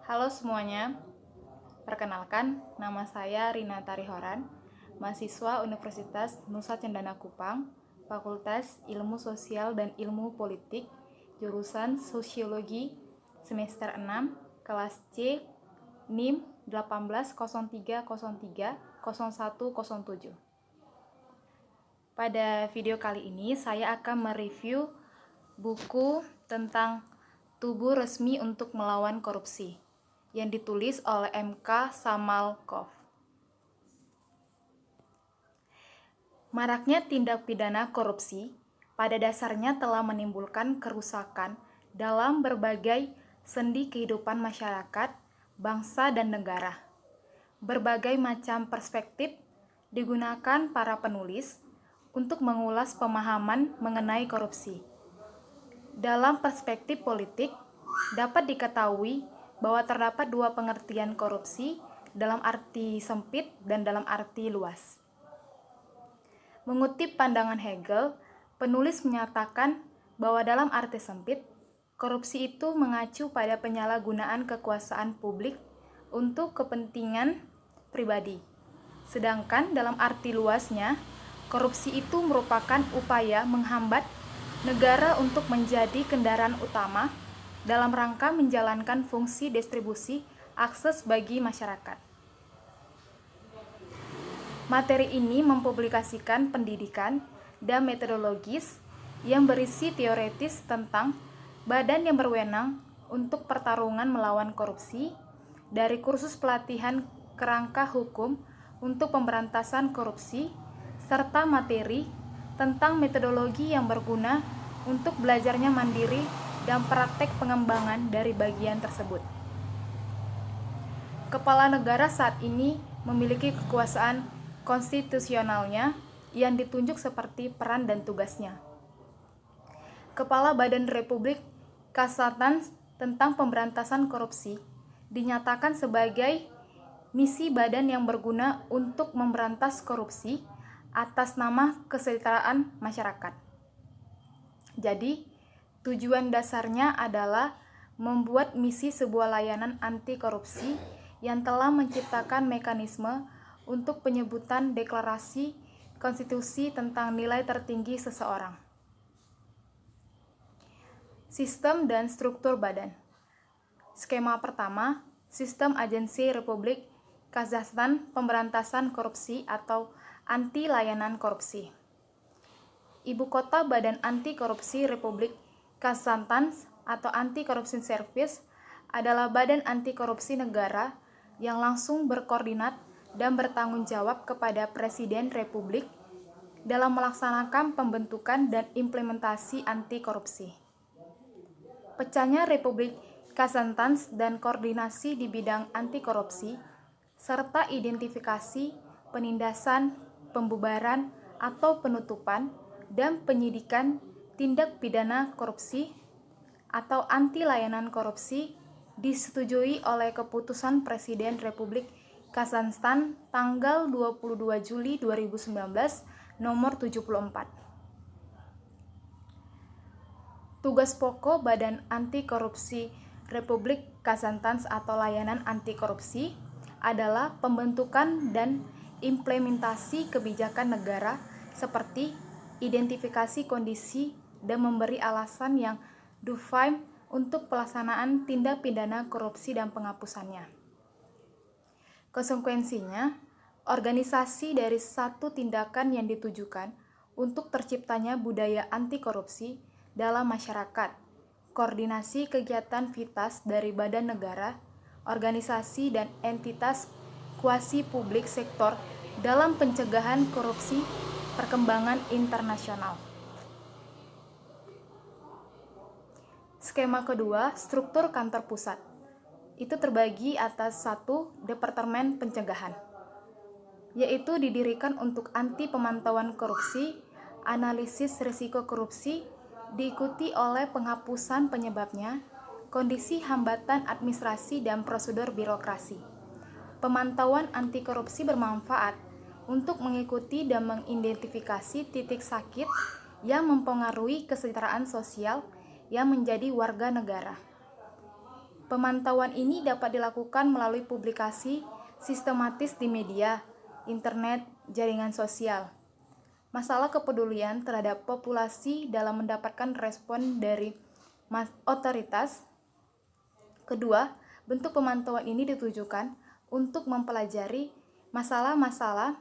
Halo semuanya, perkenalkan nama saya Rina Tarihoran, mahasiswa Universitas Nusa Cendana Kupang, Fakultas Ilmu Sosial dan Ilmu Politik, jurusan Sosiologi, semester 6, kelas C, NIM 1803030107. Pada video kali ini saya akan mereview buku tentang Tubuh Resmi untuk Melawan Korupsi yang ditulis oleh M.K. Samalkov. Maraknya tindak pidana korupsi pada dasarnya telah menimbulkan kerusakan dalam berbagai sendi kehidupan masyarakat, bangsa, dan negara. Berbagai macam perspektif digunakan para penulis untuk mengulas pemahaman mengenai korupsi. Dalam perspektif politik, dapat diketahui bahwa terdapat dua pengertian korupsi dalam arti sempit dan dalam arti luas. Mengutip pandangan Hegel, penulis menyatakan bahwa dalam arti sempit, korupsi itu mengacu pada penyalahgunaan kekuasaan publik untuk kepentingan pribadi. Sedangkan dalam arti luasnya, korupsi itu merupakan upaya menghambat negara untuk menjadi kendaraan utama dalam rangka menjalankan fungsi distribusi akses bagi masyarakat. Materi ini mempublikasikan pendidikan dan metodologis yang berisi teoritis tentang badan yang berwenang untuk pertarungan melawan korupsi, dari kursus pelatihan kerangka hukum untuk pemberantasan korupsi, serta materi tentang metodologi yang berguna untuk belajarnya mandiri dan praktek pengembangan dari bagian tersebut. Kepala negara saat ini memiliki kekuasaan konstitusionalnya yang ditunjuk seperti peran dan tugasnya. Kepala Badan Republik Kasatan tentang Pemberantasan Korupsi dinyatakan sebagai misi badan yang berguna untuk memberantas korupsi atas nama kesejahteraan masyarakat. Jadi, tujuan dasarnya adalah membuat misi sebuah layanan anti korupsi yang telah menciptakan mekanisme untuk penyebutan deklarasi konstitusi tentang nilai tertinggi seseorang. Sistem dan struktur badan. Skema pertama, Sistem Agensi Republik Kazakhstan Pemberantasan Korupsi atau Anti Layanan Korupsi. Ibu kota Badan Anti Korupsi Republik Kazakhstan atau Anti Corruption Service adalah badan anti korupsi negara yang langsung berkoordinat dan bertanggung jawab kepada Presiden Republik dalam melaksanakan pembentukan dan implementasi anti korupsi. Pecahnya Republik Kazakhstan dan koordinasi di bidang anti korupsi serta identifikasi, penindasan, pembubaran atau penutupan dan penyidikan tindak pidana korupsi atau anti layanan korupsi disetujui oleh Keputusan Presiden Republik Kazakhstan tanggal 22 Juli 2019 nomor 74. Tugas pokok Badan Anti Korupsi Republik Kazakhstan atau Layanan Anti Korupsi adalah pembentukan dan implementasi kebijakan negara seperti identifikasi kondisi dan memberi alasan yang define untuk pelaksanaan tindak pidana korupsi dan penghapusannya. Konsekuensinya, organisasi dari satu tindakan yang ditujukan untuk terciptanya budaya anti korupsi dalam masyarakat, koordinasi kegiatan vitas dari badan negara, organisasi dan entitas kuasi publik sektor dalam pencegahan korupsi, perkembangan internasional. Skema kedua, struktur kantor pusat. Itu terbagi atas satu departemen pencegahan, yaitu didirikan untuk anti pemantauan korupsi, analisis risiko korupsi, diikuti oleh penghapusan penyebabnya, kondisi hambatan administrasi dan prosedur birokrasi. Pemantauan anti korupsi bermanfaat untuk mengikuti dan mengidentifikasi titik sakit yang mempengaruhi kesejahteraan sosial yang menjadi warga negara. Pemantauan ini dapat dilakukan melalui publikasi sistematis di media, internet, jaringan sosial. Masalah kepedulian terhadap populasi dalam mendapatkan respon dari otoritas. Kedua, bentuk pemantauan ini ditujukan untuk mempelajari masalah-masalah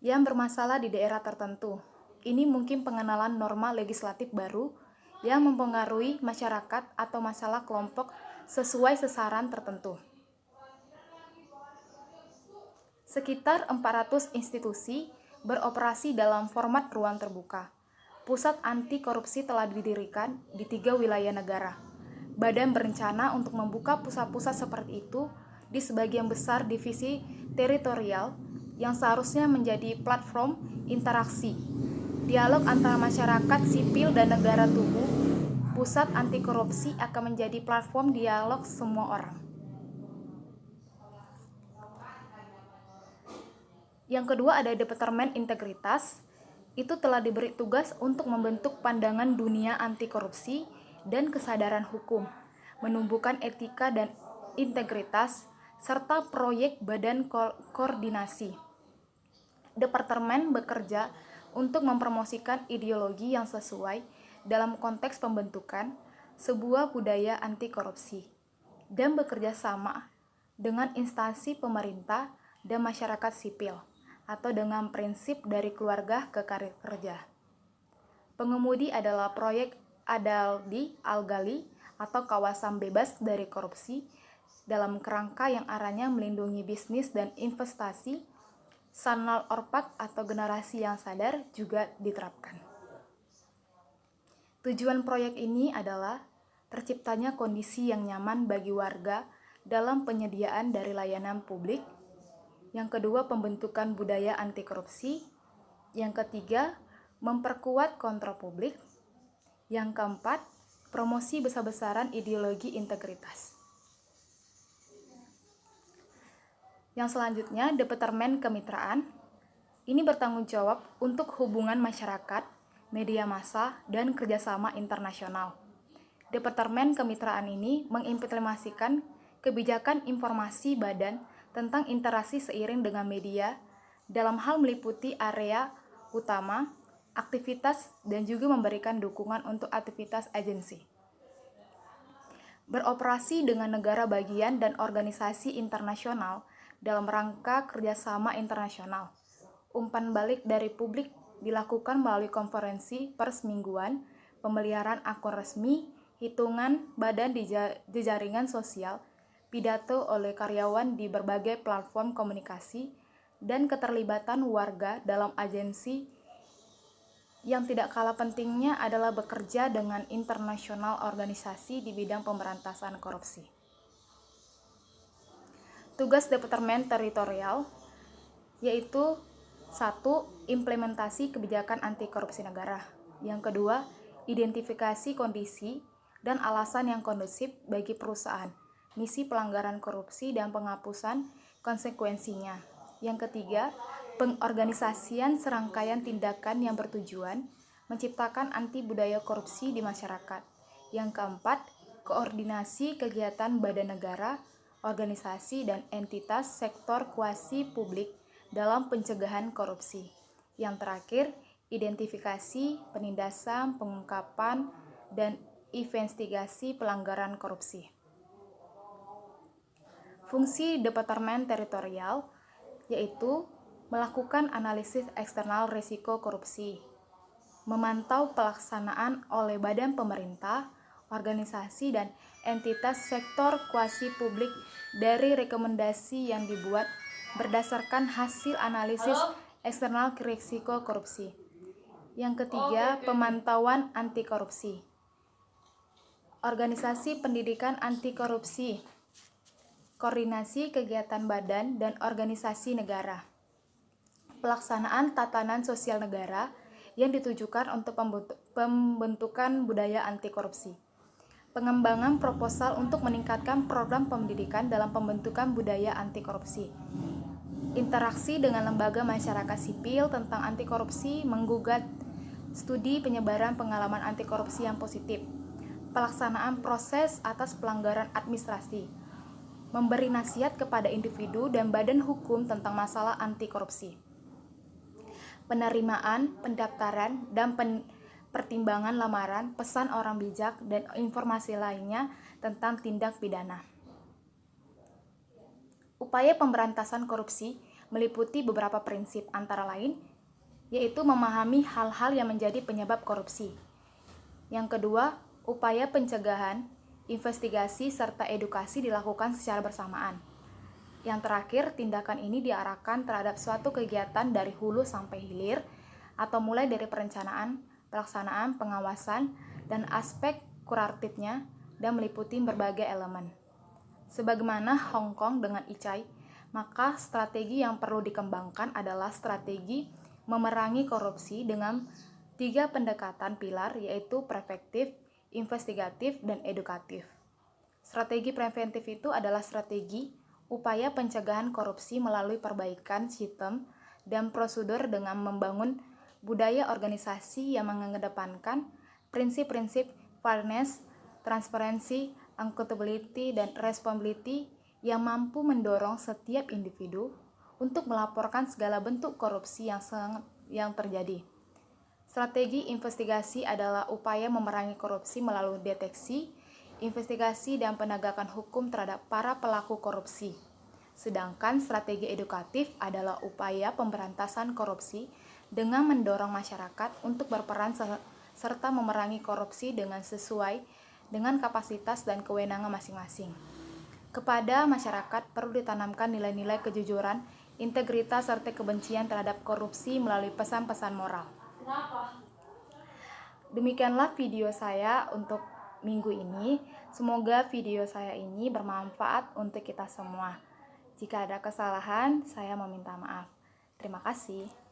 yang bermasalah di daerah tertentu. Ini mungkin pengenalan norma legislatif baru yang mempengaruhi masyarakat atau masalah kelompok sesuai sasaran tertentu. Sekitar 400 institusi beroperasi dalam format ruang terbuka. Pusat anti korupsi telah didirikan di 3 wilayah negara. Badan berencana untuk membuka pusat-pusat seperti itu di sebagian besar divisi teritorial yang seharusnya menjadi platform interaksi, dialog antara masyarakat sipil dan negara tubuh. Pusat anti korupsi akan menjadi platform dialog semua orang. Yang kedua ada Departemen Integritas. Itu telah diberi tugas untuk membentuk pandangan dunia anti korupsi dan kesadaran hukum, menumbuhkan etika dan integritas, serta proyek badan koordinasi. Departemen bekerja untuk mempromosikan ideologi yang sesuai dalam konteks pembentukan sebuah budaya anti korupsi dan bekerja sama dengan instansi pemerintah dan masyarakat sipil atau dengan prinsip dari keluarga ke karir kerja. Pengemudi adalah proyek Adaldi Algali atau kawasan bebas dari korupsi dalam kerangka yang arahnya melindungi bisnis dan investasi. Sanal Orpak atau generasi yang sadar juga diterapkan. Tujuan proyek ini adalah terciptanya kondisi yang nyaman bagi warga dalam penyediaan dari layanan publik. Yang kedua, pembentukan budaya anti korupsi. Yang ketiga, memperkuat kontrol publik. Yang keempat, promosi besar-besaran ideologi integritas. Yang selanjutnya, Departemen Kemitraan. Ini bertanggung jawab untuk hubungan masyarakat, media massa, dan kerjasama internasional. Departemen Kemitraan ini mengimplementasikan kebijakan informasi badan tentang interaksi seiring dengan media dalam hal meliputi area utama, aktivitas, dan juga memberikan dukungan untuk aktivitas agensi. Beroperasi dengan negara bagian dan organisasi internasional dalam rangka kerjasama internasional. Umpan balik dari publik dilakukan melalui konferensi pers mingguan, pemeliharaan akun resmi, hitungan badan di jaringan sosial, pidato oleh karyawan di berbagai platform komunikasi, dan keterlibatan warga dalam agensi. Yang tidak kalah pentingnya adalah bekerja dengan internasional organisasi di bidang pemberantasan korupsi. Tugas Departemen Teritorial yaitu 1. Implementasi kebijakan anti korupsi negara. Yang kedua, identifikasi kondisi dan alasan yang kondusif bagi perusahaan, misi pelanggaran korupsi dan penghapusan konsekuensinya. Yang ketiga, pengorganisasian serangkaian tindakan yang bertujuan menciptakan anti budaya korupsi di masyarakat. Yang keempat, koordinasi kegiatan badan negara, organisasi, dan entitas sektor kuasi publik dalam pencegahan korupsi. Yang terakhir, identifikasi, penindasan, pengungkapan, dan investigasi pelanggaran korupsi. Fungsi Departemen Teritorial yaitu melakukan analisis eksternal risiko korupsi, memantau pelaksanaan oleh badan pemerintah, organisasi, dan entitas sektor kuasi publik dari rekomendasi yang dibuat berdasarkan hasil analisis eksternal risiko korupsi. Yang ketiga, pemantauan anti korupsi. Organisasi pendidikan anti korupsi, koordinasi kegiatan badan dan organisasi negara. Pelaksanaan tatanan sosial negara yang ditujukan untuk pembentukan budaya anti korupsi. Pengembangan proposal untuk meningkatkan program pendidikan dalam pembentukan budaya anti korupsi. Interaksi dengan lembaga masyarakat sipil tentang anti korupsi, menggugat studi penyebaran pengalaman anti korupsi yang positif. pelaksanaan proses atas pelanggaran administrasi, memberi nasihat kepada individu dan badan hukum tentang masalah anti korupsi, penerimaan, pendaftaran, dan pertimbangan lamaran, pesan orang bijak, dan informasi lainnya tentang tindak pidana. Upaya pemberantasan korupsi meliputi beberapa prinsip, antara lain, yaitu memahami hal-hal yang menjadi penyebab korupsi. Yang kedua, upaya pencegahan, investigasi, serta edukasi dilakukan secara bersamaan. Yang terakhir, tindakan ini diarahkan terhadap suatu kegiatan dari hulu sampai hilir, atau mulai dari perencanaan, pelaksanaan, pengawasan, dan aspek kuratifnya, dan meliputi berbagai elemen. Sebagaimana Hong Kong dengan Icai, maka strategi yang perlu dikembangkan adalah strategi memerangi korupsi dengan 3 pendekatan pilar, yaitu preventif, investigatif, dan edukatif. Strategi preventif itu adalah strategi upaya pencegahan korupsi melalui perbaikan sistem dan prosedur dengan membangun budaya organisasi yang mengedepankan prinsip-prinsip fairness, transparansi, accountability, dan responsibility yang mampu mendorong setiap individu untuk melaporkan segala bentuk korupsi yang terjadi. Strategi investigasi adalah upaya memerangi korupsi melalui deteksi, investigasi, dan penegakan hukum terhadap para pelaku korupsi. Sedangkan strategi edukatif adalah upaya pemberantasan korupsi dengan mendorong masyarakat untuk berperan serta memerangi korupsi dengan sesuai dengan kapasitas dan kewenangan masing-masing. Kepada masyarakat perlu ditanamkan nilai-nilai kejujuran, integritas, serta kebencian terhadap korupsi melalui pesan-pesan moral. Demikianlah video saya untuk minggu ini. Semoga video saya ini bermanfaat untuk kita semua. Jika ada kesalahan, saya meminta maaf. Terima kasih.